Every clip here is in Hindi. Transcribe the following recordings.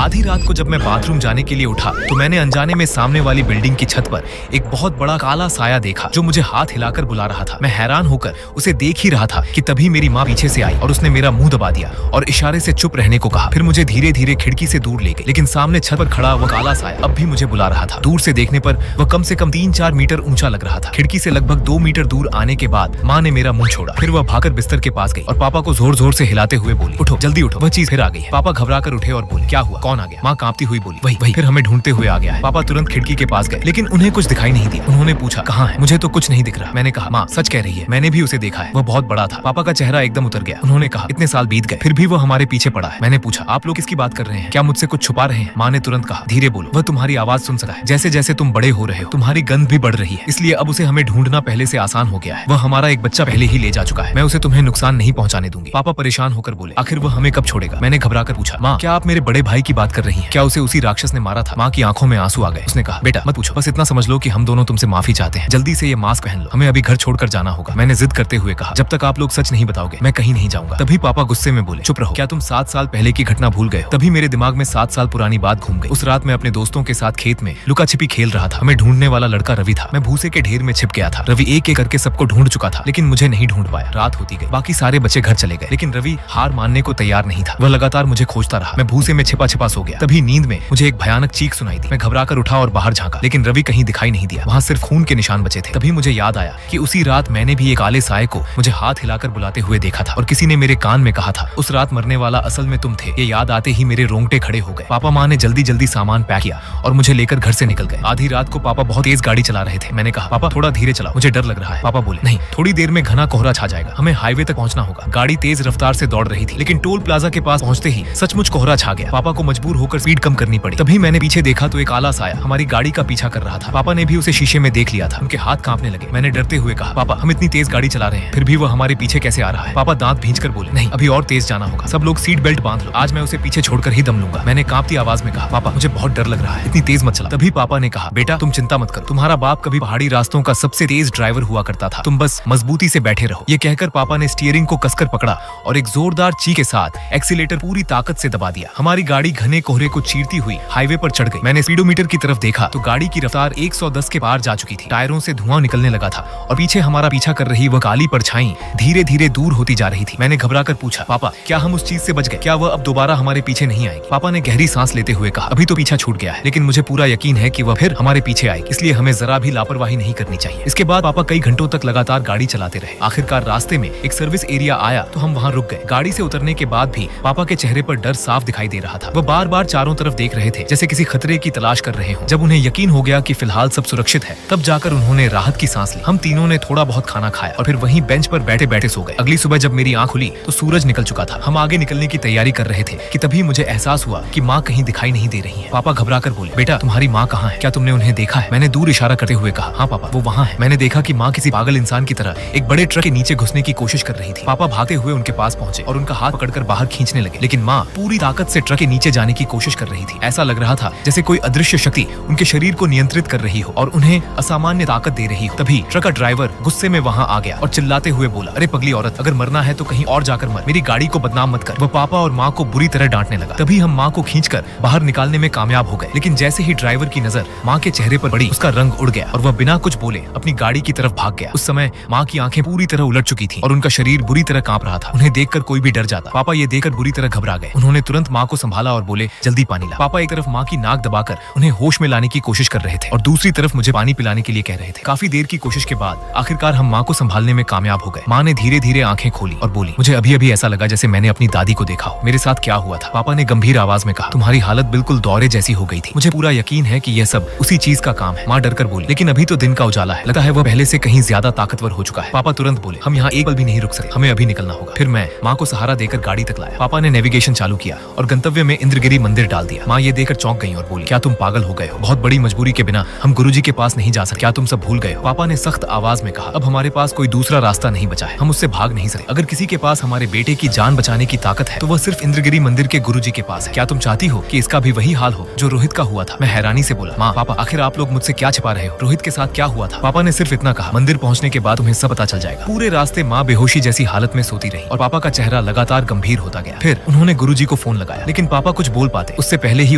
आधी रात को जब मैं बाथरूम जाने के लिए उठा तो मैंने अनजाने में सामने वाली बिल्डिंग की छत पर एक बहुत बड़ा काला साया देखा जो मुझे हाथ हिलाकर बुला रहा था। मैं हैरान होकर उसे देख ही रहा था कि तभी मेरी माँ पीछे से आई और उसने मेरा मुंह दबा दिया और इशारे से चुप रहने को कहा। फिर मुझे धीरे धीरे खिड़की से दूर ले गई, लेकिन सामने छत पर खड़ा वह काला साया अब भी मुझे बुला रहा था। दूर से देखने पर वह कम से कम 3-4 मीटर ऊंचा लग रहा था। खिड़की से लगभग 2 मीटर दूर आने के बाद माँ ने मेरा मुंह छोड़ा। फिर वह भागकर बिस्तर के पास गई और पापा को जोर जोर से हिलाते हुए बोली, उठो जल्दी उठो, वह चीज फिर आ गई है। पापा घबरा कर उठे और बोले, क्या हुआ, कौन आ गया? माँ कांपती हुई बोली, वही फिर हमें ढूंढते हुए आ गया है। पापा तुरंत खिड़की के पास गए, लेकिन उन्हें कुछ दिखाई नहीं दिया। उन्होंने पूछा, कहाँ है? मुझे तो कुछ नहीं दिख रहा। मैंने कहा, माँ सच कह रही है, मैंने भी उसे देखा है, वह बहुत बड़ा था। पापा का चेहरा एकदम उतर गया। उन्होंने कहा, इतने साल बीत गए फिर भी वो हमारे पीछे पड़ा है। मैंने पूछा, आप लोग किसकी बात कर रहे हैं? क्या मुझसे कुछ छुपा रहे हैं? माँ ने तुरंत कहा, धीरे बोलो, वह तुम्हारी आवाज सुन सकता है। जैसे जैसे तुम बड़े हो रहे हो तुम्हारी गंध भी बढ़ रही है, इसलिए अब उसे हमें ढूंढना पहले से आसान हो गया है। वह हमारा एक बच्चा पहले ही ले जा चुका है। मैं उसे तुम्हें नुकसान नहीं पहुंचाने दूंगी। पापा परेशान होकर बोले, आखिर वह हमें कब छोड़ेगा? मैंने घबरा कर पूछा, माँ क्या आप मेरे बड़े भाई की बात कर रही हैं? क्या उसे उसी राक्षस ने मारा था? माँ की आंखों में आंसू आ गए। उसने कहा, बेटा मत पूछो, बस इतना समझ लो कि हम दोनों तुमसे माफी चाहते हैं। जल्दी से ये मास्क पहन लो, हमें अभी घर छोड़कर जाना होगा। मैंने जिद करते हुए कहा, जब तक आप लोग सच नहीं बताओगे मैं कहीं नहीं जाऊंगा। तभी पापा गुस्से में बोले, चुप रहो, क्या तुम 7 साल पहले की घटना भूल गए हो? तभी मेरे दिमाग में 7 साल पुरानी बात घूम गई। उस रात मैं अपने दोस्तों के साथ खेत में लुका छिपी खेल रहा था। हमें ढूंढने वाला लड़का रवि था। मैं भूसे के ढेर में छिप गया था। रवि एक एक करके सबको ढूंढ चुका था, लेकिन मुझे नहीं ढूंढ पाया। रात होती गई, बाकी सारे बच्चे घर चले गए, लेकिन रवि हार मानने को तैयार नहीं था। वह लगातार मुझे खोजता रहा। मैं भूसे में छिपा छिपा सो गया। तभी नींद में मुझे एक भयानक चीख सुनाई दी। मैं घबरा कर उठा और बाहर झांका, लेकिन रवि कहीं दिखाई नहीं दिया। वहाँ सिर्फ खून के निशान बचे थे। तभी मुझे याद आया कि उसी रात मैंने भी एक काले साये को मुझे हाथ हिलाकर बुलाते हुए देखा था और किसी ने मेरे कान में कहा था, उस रात मरने वाला असल में तुम थे। ये याद आते ही मेरे रोंगटे खड़े हो गए। पापा माँ ने जल्दी जल्दी सामान पैक किया और मुझे लेकर घर से निकल गए। आधी रात को पापा बहुत तेज गाड़ी चला रहे थे। मैंने कहा, पापा थोड़ा धीरे चलाओ, मुझे डर लग रहा है। पापा बोले, नहीं, थोड़ी देर में घना कोहरा छा जाएगा, हमें हाईवे तक पहुंचना होगा। गाड़ी तेज रफ्तार से दौड़ रही थी, लेकिन टोल प्लाजा के पास पहुंचते ही सचमुच कोहरा छा गया। पापा को मजबूर होकर स्पीड कम करनी पड़ी। तभी मैंने पीछे देखा तो एक काला साया हमारी गाड़ी का पीछा कर रहा था। पापा ने भी उसे शीशे में देख लिया था। उनके हाथ कांपने लगे। मैंने डरते हुए कहा, पापा हम इतनी तेज गाड़ी चला रहे हैं फिर भी वो हमारे पीछे कैसे आ रहा है? पापा दांत भींचकर बोले, नहीं, अभी और तेज जाना होगा। सब लोग सीट बेल्ट बांध लो, आज मैं उसे पीछे छोड़कर ही दम लूंगा। मैंने कांपती आवाज में कहा, पापा मुझे बहुत डर लग रहा है, इतनी तेज मत चला। तभी पापा ने कहा, बेटा तुम चिंता मत करो, तुम्हारा बाप कभी पहाड़ी रास्तों का सबसे तेज ड्राइवर हुआ करता था, तुम बस मजबूती से बैठे रहो। ये कहकर पापा ने स्टीयरिंग को कसकर पकड़ा और एक जोरदार चीख के साथ एक्सीलेटर पूरी ताकत से दबा दिया। हमारी गाड़ी घने कोहरे को चीरती हुई हाईवे पर चढ़ गई। मैंने स्पीडोमीटर की तरफ देखा तो गाड़ी की रफ्तार 110 के पार जा चुकी थी। टायरों से धुआं निकलने लगा था और पीछे हमारा पीछा कर रही वह काली परछाई धीरे धीरे दूर होती जा रही थी। मैंने घबरा कर पूछा, पापा क्या हम उस चीज से बच गए? क्या वह अब दोबारा हमारे पीछे नहीं आएगी? पापा ने गहरी सांस लेते हुए कहा, अभी तो पीछा छूट गया है, लेकिन मुझे पूरा यकीन है कि वह फिर हमारे पीछे आएगी, इसलिए हमें जरा भी लापरवाही नहीं करनी चाहिए। इसके बाद पापा कई घंटों तक लगातार गाड़ी चलाते रहे। आखिरकार रास्ते में एक सर्विस एरिया आया तो हम वहाँ रुक गए। गाड़ी से उतरने के बाद भी पापा के चेहरे पर डर साफ दिखाई दे रहा था। वह बार बार चारों तरफ देख रहे थे जैसे किसी खतरे की तलाश कर रहे हो। जब उन्हें यकीन हो गया कि फिलहाल सब सुरक्षित है तब जाकर उन्होंने राहत की सांस ली। हम तीनों ने थोड़ा बहुत खाना खाया और फिर वहीं बेंच पर बैठे बैठे सो गए। अगली सुबह जब मेरी आंख खुली तो सूरज निकल चुका था। हम आगे निकलने की तैयारी कर रहे थे कि तभी मुझे एहसास हुआ कि माँ कहीं दिखाई नहीं दे रही है। पापा घबरा कर बोले, बेटा तुम्हारी माँ कहाँ है? क्या तुमने उन्हें देखा है? मैंने दूर इशारा करते हुए कहा, हाँ पापा वो वहाँ है। मैंने देखा कि माँ किसी पागल इंसान की तरह एक बड़े ट्रक के नीचे घुसने की कोशिश कर रही थी। पापा भागते हुए उनके पास पहुंचे और उनका हाथ पकड़कर बाहर खींचने लगे, लेकिन माँ पूरी ताकत से ट्रक के नीचे जाने की कोशिश कर रही थी। ऐसा लग रहा था जैसे कोई अदृश्य शक्ति उनके शरीर को नियंत्रित कर रही हो और उन्हें असामान्य ताकत दे रही हो। तभी ट्रक का ड्राइवर गुस्से में वहाँ आ गया और चिल्लाते हुए बोला, अरे पगली औरत, अगर मरना है तो कहीं और जाकर मर, मेरी गाड़ी को बदनाम मत कर। वह पापा और माँ को बुरी तरह डांटने लगा। तभी हम माँ को खींचकर बाहर निकालने में कामयाब हो गए, लेकिन जैसे ही ड्राइवर की नजर माँ के चेहरे पर पड़ी उसका रंग उड़ गया और वह बिना कुछ बोले अपनी गाड़ी की तरफ भाग गया। उस समय माँ की आंखें पूरी तरह उलट चुकी थी और उनका शरीर बुरी तरह कांप रहा था। उन्हें देखकर कोई भी डर जाता। पापा ये देखकर बुरी तरह घबरा गए। उन्होंने तुरंत माँ को संभाला और बोले, जल्दी पानी ला। पापा एक तरफ माँ की नाक दबाकर उन्हें होश में लाने की कोशिश कर रहे थे और दूसरी तरफ मुझे पानी पिलाने के लिए कह रहे थे। काफी देर की कोशिश के बाद आखिरकार हम माँ को संभालने में कामयाब हो गए। माँ ने धीरे धीरे आंखें खोली और बोली, मुझे अभी अभी ऐसा लगा जैसे मैंने अपनी दादी को देखा हो। मेरे साथ क्या हुआ था? पापा ने गंभीर आवाज में कहा, तुम्हारी हालत बिल्कुल दौरे जैसी हो गई थी। मुझे पूरा यकीन है कि यह सब उसी चीज का काम है। माँ डरकर बोली, लेकिन अभी तो दिन का उजाला है, लगता है वह पहले से कहीं ज्यादा ताकतवर हो चुका है। पापा तुरंत बोले, हम यहाँ एक पल भी नहीं रुक सकते, हमें अभी निकलना होगा। फिर मैं माँ को सहारा देकर गाड़ी तक लाया। पापा ने नेविगेशन चालू किया और गंतव्य में इंद्रगिरी मंदिर डाल दिया। माँ ये देखकर चौंक गई और बोली, क्या तुम पागल हो गए हो? बहुत बड़ी मजबूरी के बिना हम गुरुजी के पास नहीं जा सकते। क्या तुम सब भूल गए हो? पापा ने सख्त आवाज में कहा, अब हमारे पास कोई दूसरा रास्ता नहीं बचा है, हम उससे भाग नहीं सकते। अगर किसी के पास हमारे बेटे की जान बचाने की ताकत है तो वह सिर्फ इंद्रगिरी मंदिर के गुरुजी के पास है। क्या तुम चाहती हो कि इसका भी वही हाल हो जो रोहित का हुआ था? मैं हैरानी से बोला, माँ पापा आखिर आप लोग मुझसे क्या छिपा रहे हो? रोहित के साथ क्या हुआ था? पापा ने सिर्फ इतना कहा, मंदिर पहुंचने के बाद तुम्हें सब पता चल जाएगा। पूरे रास्ते माँ बेहोशी जैसी हालत में सोती रही और पापा का चेहरा लगातार गंभीर होता गया। फिर उन्होंने गुरुजी को फोन लगाया, लेकिन पापा कुछ बोल पाते उससे पहले ही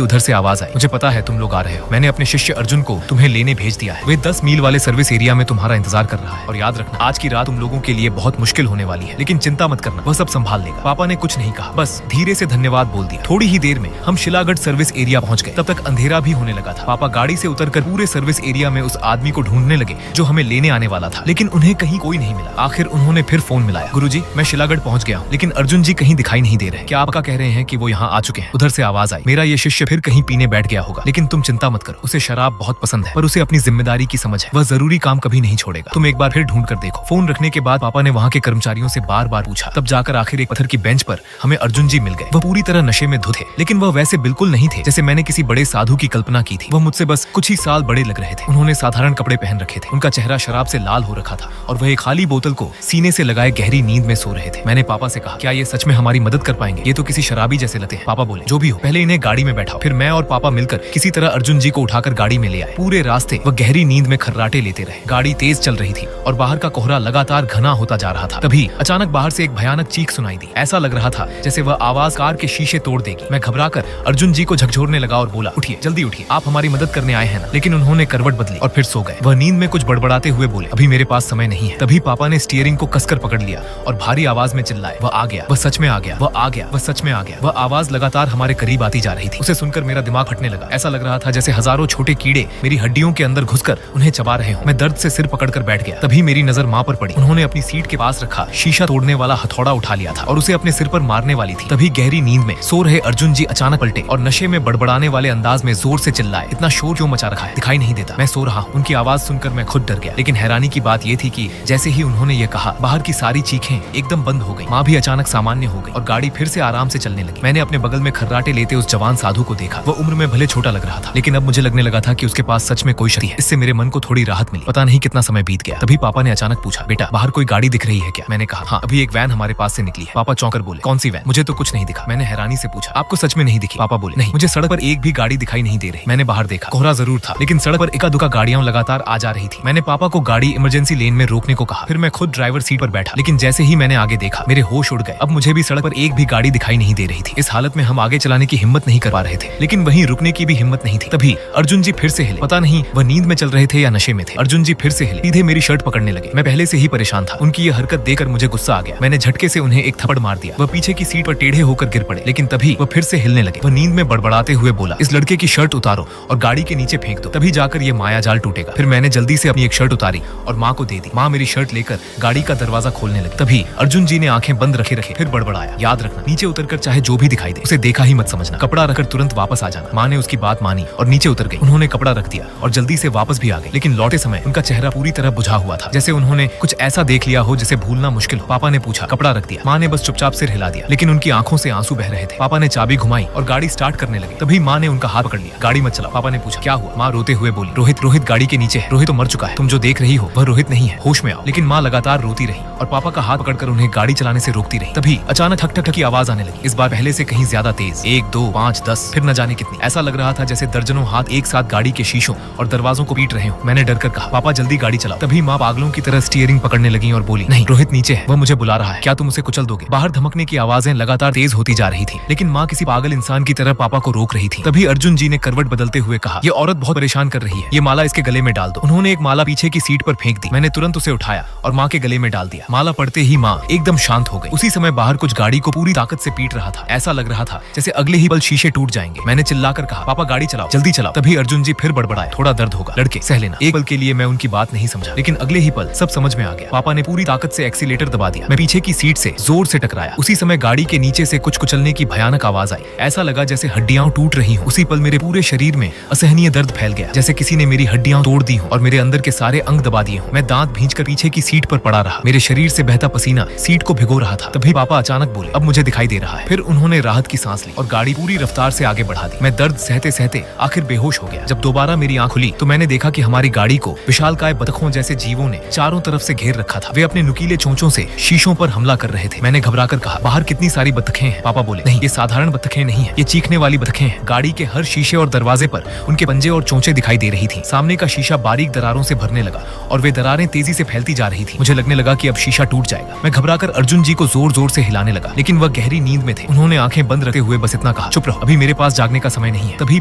उधर से आवाज आई, मुझे पता है तुम लोग आ रहे हो। मैंने अपने शिष्य अर्जुन को तुम्हें लेने भेज दिया है। वे 10 मील वाले सर्विस एरिया में तुम्हारा इंतजार कर रहा है। और याद रखना, आज की रात तुम लोगों के लिए बहुत मुश्किल होने वाली है, लेकिन चिंता मत करना, वह सब संभाल लेगा। पापा ने कुछ नहीं कहा, बस धीरे से धन्यवाद बोल दिया। थोड़ी ही देर में हम शिलागढ़ सर्विस एरिया पहुंच गए। तब तक अंधेरा भी होने लगा था। पापा गाड़ी से उतरकर पूरे सर्विस एरिया में उस आदमी को ढूंढने लगे जो हमें लेने आने वाला था, लेकिन उन्हें कहीं कोई नहीं मिला। आखिर उन्होंने फिर फोन मिलाया, गुरुजी मैं शिलागढ़ पहुंच गया हूँ, लेकिन अर्जुन जी कहीं दिखाई नहीं दे रहे। क्या आपका कह रहे हैं कि वो यहाँ आ चुके हैं? उधर से आवाज आई, मेरा ये शिष्य फिर कहीं पीने बैठ गया होगा, लेकिन तुम चिंता मत करो, उसे शराब बहुत पसंद है, पर उसे अपनी जिम्मेदारी की समझ है, वह जरूरी काम कभी नहीं छोड़ेगा। तुम एक बार फिर ढूंढ कर देखो। फोन रखने के बाद पापा ने वहाँ के कर्मचारियों से बार बार पूछा, तब जाकर आखिर एक पत्थर की बेंच पर हमें अर्जुन जी मिल गए। वह पूरी तरह नशे में धुत थे, लेकिन वह वैसे बिल्कुल नहीं थे जैसे मैंने किसी बड़े साधु की कल्पना की थी। वह मुझसे बस कुछ ही साल बड़े लग रहे थे। उन्होंने साधारण कपड़े पहन रखे थे, उनका चेहरा शराब से लाल हो रखा था और वह एक खाली बोतल को सीने से लगाए गहरी नींद में सो रहे थे। मैंने पापा से कहा, क्या ये सच में हमारी मदद कर पाएंगे? ये तो किसी शराबी जैसे लगते हैं। पापा बोले, जो भी हो, पहले इन्हें गाड़ी में बैठाओ। फिर मैं और पापा मिलकर किसी तरह अर्जुन जी को उठाकर गाड़ी में ले आए। पूरे रास्ते वह गहरी नींद में खर्राटे लेते रहे। गाड़ी तेज चल रही थी और बाहर का कोहरा लगातार घना होता जा रहा था। तभी अचानक बाहर से एक भयानक चीख सुनाई दी। ऐसा लग रहा था जैसे वह आवाज कार के शीशे तोड़ देगी। मैं घबराकर अर्जुन जी को झकझोरने लगा और बोला, उठिए, जल्दी उठिए, आप हमारी मदद करने आए हैं ना? लेकिन उन्होंने करवट बदली और फिर सो गए। वह नींद में कुछ बड़बड़ाते हुए बोले, अभी मेरे पास समय नहीं है। तभी पापा ने स्टीयरिंग को कसकर पकड़ लिया और भारी आवाज में चिल्लाए, वह आ गया, वह सच में आ गया, वह आ गया, वह सच में आ गया। वह आवाज लगातार हमारे करीब आती जा रही थी। उसे सुनकर मेरा दिमाग फटने लगा। ऐसा लग रहा था जैसे हजारों छोटे कीड़े मेरी हड्डियों के अंदर घुसकर उन्हें चबा रहे हों। मैं दर्द से सिर पकड़कर बैठ गया। तभी मेरी नजर माँ पर पड़ी। उन्होंने अपनी सीट के पास रखा शीशा तोड़ने वाला हथौड़ा उठा लिया था और उसे अपने सिर पर मारने वाली थी। तभी गहरी नींद में सो रहे अर्जुन जी अचानक पलटे और नशे में बड़बड़ाने वाले अंदाज में जोर से चिल्लाए, इतना शोर क्यों मचा रखा है? दिखाई नहीं देता? मैं सो रहा हूँ। उनकी आवाज सुनकर मैं खुद डर गया। लेकिन हैरानी की बात यह थी कि जैसे ही उन्होंने ये कहा, बाहर की सारी चीखें एकदम बंद हो गई। माँ भी अचानक सामान्य हो गई और गाड़ी फिर से आराम से चलने लगी। मैंने अपने बगल में खर्राटे लेते उस जवान साधु को देखा। वह उम्र में भले छोटा लग रहा था, लेकिन अब मुझे लगने लगा था कि उसके पास सच में कोई शक्ति है। इससे मेरे मन को थोड़ी राहत मिली। पता नहीं कितना समय बीत गया। तभी पापा ने अचानक पूछा, बेटा बाहर कोई गाड़ी दिख रही है क्या? मैंने कहा, हाँ, अभी एक वैन हमारे पास से निकली है। पापा चौंकर बोले, कौन सी वैन? मुझे तो कुछ नहीं दिखा। मैंने हैरानी से पूछा, आपको सच में नहीं दिखी? पापा बोले, नहीं, मुझे सड़क पर एक भी गाड़ी दिखाई नहीं दे रही। मैंने बाहर देखा, कोहरा जरूर था, लेकिन सड़क पर एका दुका गाड़ियां लगातार आ जा रही थी। मैंने पापा को गाड़ी इमरजेंसी लेन में रोकने को कहा। फिर मैं खुद ड्राइवर सीट पर बैठा, लेकिन जैसे ही मैंने आगे देखा, मेरे होश उड़ गए। अब मुझे भी सड़क पर एक भी गाड़ी दिखाई नहीं दे रही थी। इस हालत में हम आगे चलाने की हिम्मत नहीं कर पा रहे थे, लेकिन वहीं रुकने की भी हिम्मत नहीं थी। तभी अर्जुन जी फिर से हिले। पता नहीं वह नींद में चल रहे थे या नशे में थे। अर्जुन जी फिर से हिले, सीधे मेरी शर्ट पकड़ने लगे। मैं पहले से ही परेशान था। उनकी ये हरकत देखकर मुझे गुस्सा आ गया। मैंने झटके से उन्हें एक थप्पड़ मार दिया। वह पीछे की सीट पर टेढ़े होकर गिर पड़े, लेकिन तभी वह फिर से हिलने लगे। वह नींद में बड़बड़ाते हुए बोला, इस लड़के की शर्ट उतारो और गाड़ी के नीचे फेंक दो, तभी जाकर ये माया जाल टूटेगा। फिर मैंने जल्दी से अपनी एक शर्ट उतारी और माँ को दे दी। माँ मेरी शर्ट लेकर गाड़ी का दरवाजा खोलने लगी। तभी अर्जुन जी ने आंखें बंद रखे फिर बड़बड़ाया, याद रखना, नीचे उतरकर चाहे जो भी दिखाई दे उसे देखा ही मत समझना, कपड़ा रखकर तुरंत वापस आ जाना। माँ ने उसकी बात मानी और नीचे उतर गई। उन्होंने कपड़ा रख दिया और जल्दी से वापस भी आ गए, लेकिन लौटे समय उनका चेहरा पूरी तरह बुझा हुआ था, जैसे उन्होंने कुछ ऐसा देख लिया हो जिसे भूलना मुश्किल हो। पापा ने पूछा, कपड़ा रख दिया? माँ ने बस चुपचाप सिर हिला दिया, लेकिन उनकी आंखों से आंसू बह रहे थे। पापा ने चाबी घुमाई और गाड़ी स्टार्ट करने लगे। तभी माँ ने उनका हाथ पकड़ लिया, गाड़ी मत चलाओ। पापा ने पूछा, क्या हुआ? माँ रोते हुए बोली, रोहित गाड़ी के नीचे है। रोहित तो मर चुका है, तुम जो देख रही हो वह रोहित नहीं है, होश में आओ। लेकिन माँ लगातार रोती रही और पापा का हाथ पकड़कर उन्हें गाड़ी चलाने से रोकती रही। तभी अचानक ठक ठक की आवाज आने लगी, इस बार पहले से कहीं ज्यादा तेज। 1 2 5 10, फिर न जाने कितनी। ऐसा लग रहा था जैसे दर्जनों हाथ एक साथ गाड़ी के शीशों और दरवाजों को पीट रहे हो। मैंने डरकर कहा, पापा जल्दी गाड़ी चलाओ। तभी माँ पागलों की तरह स्टीयरिंग पकड़ने लगी और बोली, नहीं, रोहित नीचे है, वह मुझे बुला रहा है, क्या तुम उसे कुचल दोगे? बाहर धमकने की आवाजें लगातार तेज होती जा रही थी, लेकिन माँ किसी पागल इंसान की तरह पापा को रोक रही थी। तभी अर्जुन जी ने करवट बदलते हुए कहा, ये औरत बहुत परेशान कर रही है, ये माला इसके गले में डाल दो। उन्होंने एक माला पीछे की सीट पर फेंक दी। मैंने तुरंत उसे उठाया और माँ के गले में डाल दिया। माला पड़ते ही माँ एकदम शांत हो गई। उसी समय बाहर कुछ गाड़ी को पूरी ताकत से पीट रहा था। ऐसा लग रहा था जैसे अगले ही पल शीशे टूट जाएंगे। मैंने चिल्लाकर कहा, पापा गाड़ी चलाओ, जल्दी चलाओ। तभी अर्जुन जी फिर बड़बड़ाए, थोड़ा दर्द होगा लड़के, सह लेना। एक पल के लिए मैं उनकी बात नहीं समझा, लेकिन अगले ही पल सब समझ में आ गया। पापा ने पूरी ताकत से एक्सीलेटर दबा दिया। मैं पीछे की सीट से जोर से टकराया। उसी समय गाड़ी के नीचे से कुछ कुचलने की भयानक आवाज आई। ऐसा लगा जैसे हड्डियां टूट रही हूँ। उसी पल मेरे पूरे शरीर में असहनीय दर्द फैल गया, जैसे किसी ने मेरी हड्डियां तोड़ दी हो और मेरे अंदर के सारे अंग दबा दिए हों। मैं दांत भींचकर पीछे की सीट पर पड़ा रहा। मेरे शरीर से बहता पसीना सीट को भिगो रहा था। तभी पापा अचानक बोले, अब मुझे दिखाई दे रहा है। फिर उन्होंने राहत की सांस ली और गाड़ी पूरी रफ्तार से आगे बढ़ा दी। मैं दर्द सहते सहते आखिर बेहोश हो गया। जब दोबारा मेरी आंख खुली तो मैंने देखा कि हमारी गाड़ी को विशालकाय बतखों जैसे जीवों ने चारों तरफ से घेर रखा था। वे अपने नुकीले चोंचों से शीशों पर हमला कर रहे थे। मैंने घबराकर कहा, बाहर कितनी सारी बतखें हैं। पापा बोले, नहीं, ये साधारण बतखें नहीं है, ये चीखने वाली बतखें हैं। गाड़ी के हर शीशे और दरवाजे पर उनके पंजे और चोंचे दिखाई दे रही थी। सामने का शीशा बारीक दरारों से भरने लगा और वे दरारें तेजी से फैलती जा रही थी। मुझे लगने लगा कि अब शीशा टूट जाएगा। मैं घबराकर अर्जुन जी को जोर जोर से हिलाने लगा, लेकिन वह गहरी नींद में थे। उन्होंने आंखें बंद रखते हुए बस इतना रोना कहा, चुप रहो, अभी मेरे पास जागने का समय नहीं है। तभी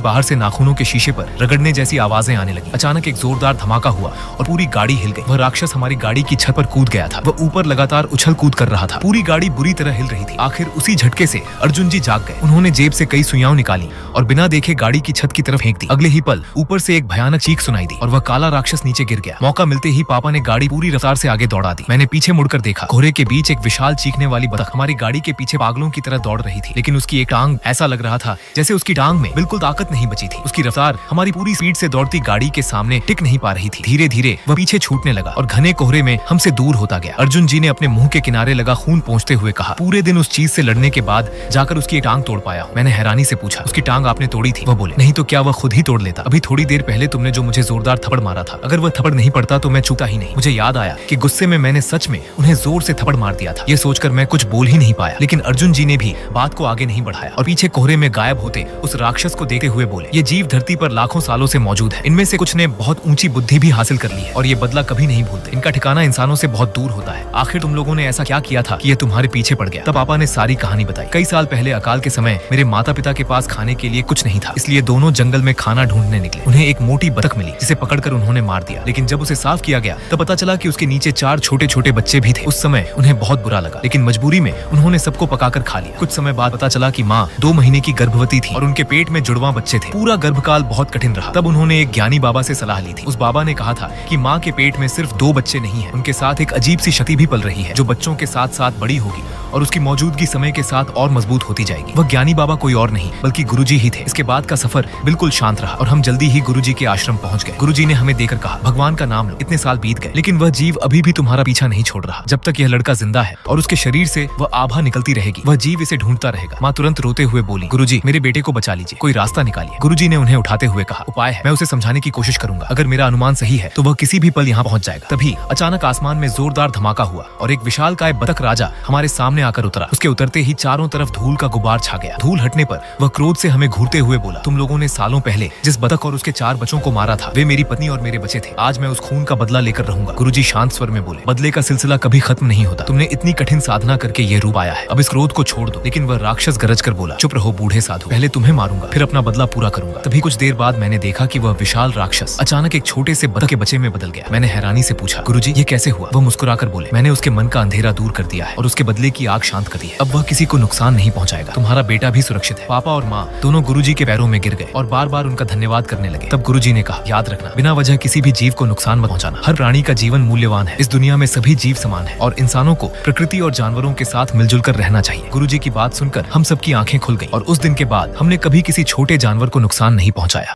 बाहर से नाखूनों के शीशे पर रगड़ने जैसी आवाजें आने लगी। अचानक एक जोरदार धमाका हुआ और पूरी गाड़ी हिल गई। वह राक्षस हमारी गाड़ी की छत पर कूद गया था। वह ऊपर लगातार उछल कूद कर रहा था। पूरी गाड़ी बुरी तरह हिल रही थी। आखिर उसी झटके से अर्जुन जी जाग गए। उन्होंने जेब से कई सुइयां निकाली और बिना देखे गाड़ी की छत की तरफ फेंक दी। अगले ही पल ऊपर से एक भयानक चीख सुनाई दी और वह काला राक्षस नीचे गिर गया। मौका मिलते ही पापा ने गाड़ी पूरी रफ्तार से आगे दौड़ा दी। मैंने पीछे मुड़कर देखा, कोहरे के बीच एक विशाल चीखने वाली बतख हमारी गाड़ी के पीछे पागलों की तरह दौड़ रही थी, लेकिन उसकी एक टांग ऐसा लग रहा था जैसे उसकी टांग में बिल्कुल ताकत नहीं बची थी। उसकी रफ्तार हमारी पूरी स्पीड से दौड़ती गाड़ी के सामने टिक नहीं पा रही थी। धीरे धीरे वह पीछे छूटने लगा और घने कोहरे में हमसे दूर होता गया। अर्जुन जी ने अपने मुंह के किनारे लगा खून पोंछते हुए कहा, पूरे दिन उस चीज से लड़ने के बाद जाकर उसकी एक टांग तोड़ पाया हूं। मैंने हैरानी से पूछा, उसकी टांग आपने तोड़ी थी? वह बोले, नहीं तो क्या वह खुद ही तोड़ लेता। अभी थोड़ी देर पहले तुमने जो मुझे जोरदार थप्पड़ मारा था, अगर वह थप्पड़ नहीं पड़ता तो मैं चूकता ही नहीं। मुझे याद आया कि गुस्से में मैंने सच में उन्हें जोर से थप्पड़ मार दिया था। ये सोचकर मैं कुछ बोल ही नहीं पाया, लेकिन अर्जुन जी ने भी बात को आगे नहीं बढ़ाया और पीछे कोहरे में गायब होते उस राक्षस को देखते हुए बोले, ये जीव धरती पर लाखों सालों से मौजूद है। इनमें से कुछ ने बहुत ऊंची बुद्धि भी हासिल कर ली है और ये बदला कभी नहीं भूलते। इनका ठिकाना इंसानों से बहुत दूर होता है। आखिर तुम लोगों ने ऐसा क्या किया था कि ये तुम्हारे पीछे पड़ गया? तब पापा ने सारी कहानी बताई। कई साल पहले अकाल के समय मेरे माता पिता के पास खाने के लिए कुछ नहीं था, इसलिए दोनों जंगल में खाना ढूंढने निकले। उन्हें एक मोटी बतख मिली जिसे पकड़कर उन्होंने मार दिया, लेकिन जब उसे साफ किया गया तब पता चला कि उसके नीचे 4 छोटे छोटे बच्चे भी थे। उस समय उन्हें बहुत बुरा लगा, लेकिन मजबूरी में उन्होंने सबको पकाकर खा लिया। कुछ समय बाद पता चला कि माँ 2 महीने की गर्भवती थी और उनके पेट में जुड़वा बच्चे थे। पूरा गर्भकाल बहुत कठिन रहा। तब उन्होंने एक ज्ञानी बाबा से सलाह ली थी। उस बाबा ने कहा था कि माँ के पेट में सिर्फ 2 बच्चे नहीं है, उनके साथ एक अजीब सी शक्ति भी पल रही है जो बच्चों के साथ साथ बड़ी होगी और उसकी मौजूदगी समय के साथ और मजबूत होती जाएगी। वह ज्ञानी बाबा कोई और नहीं बल्कि गुरुजी ही थे। इसके बाद का सफर बिल्कुल शांत रहा और हम जल्दी ही गुरुजी के आश्रम पहुंच गए। गुरुजी ने हमें देकर कहा, भगवान का नाम लो। इतने साल बीत गए लेकिन वह जीव अभी भी तुम्हारा पीछा नहीं छोड़ रहा। जब तक यह लड़का जिंदा है और उसके शरीर से वह आभा निकलती रहेगी, वह जीव इसे ढूंढता रहेगा। माँ तुरंत रोते हुए बोली, गुरुजी मेरे बेटे को बचा लीजिए, कोई रास्ता निकालिए। गुरुजी ने उन्हें उठाते हुए कहा, उपाय है, मैं उसे समझाने की कोशिश करूंगा। अगर मेरा अनुमान सही है तो वह किसी भी पल यहाँ पहुंच जाएगा। तभी अचानक आसमान में जोरदार धमाका हुआ और एक विशालकाय बतख राजा हमारे सामने आकर उतरा। उसके उतरते ही चारों तरफ धूल का गुबार छा गया। धूल हटने पर वह क्रोध से हमें घूरते हुए बोला, तुम लोगों ने सालों पहले जिस बतख और उसके 4 बच्चों को मारा था वे मेरी पत्नी और मेरे बच्चे थे। आज मैं उस खून का बदला लेकर रहूंगा। गुरुजी शांत स्वर में बोले, बदले का सिलसिला कभी खत्म नहीं होता। तुमने इतनी कठिन साधना करके ये रूप आया है, अब इस क्रोध को छोड़ दो। लेकिन वह राक्षस गरज कर बोला, चुप रहो बूढ़े साधु, पहले तुम्हें मारूंगा फिर अपना बदला पूरा करूंगा। तभी कुछ देर बाद मैंने देखा कि वह विशाल राक्षस अचानक एक छोटे से बतख के बच्चे में बदल गया। मैंने हैरानी से पूछा, गुरुजी ये कैसे हुआ? वह मुस्कुराकर बोले, मैंने उसके मन का अंधेरा दूर कर दिया है और उसके बदले की आग शांत कर दी है। अब वह किसी को नुकसान नहीं पहुंचाएगा। तुम्हारा बेटा भी सुरक्षित है। पापा और माँ दोनों गुरुजी के पैरों में गिर गए और बार बार उनका धन्यवाद करने लगे। तब गुरुजी ने कहा, याद रखना, बिना वजह किसी भी जीव को नुकसान मत पहुंचाना। हर प्राणी का जीवन मूल्यवान है। इस दुनिया में सभी जीव समान है और इंसानों को प्रकृति और जानवरों के साथ मिलजुल कर रहना चाहिए। गुरुजी की बात सुनकर हम सबकी आंखें खुल गई और उस दिन के बाद हमने कभी किसी छोटे जानवर को नुकसान नहीं पहुंचाया।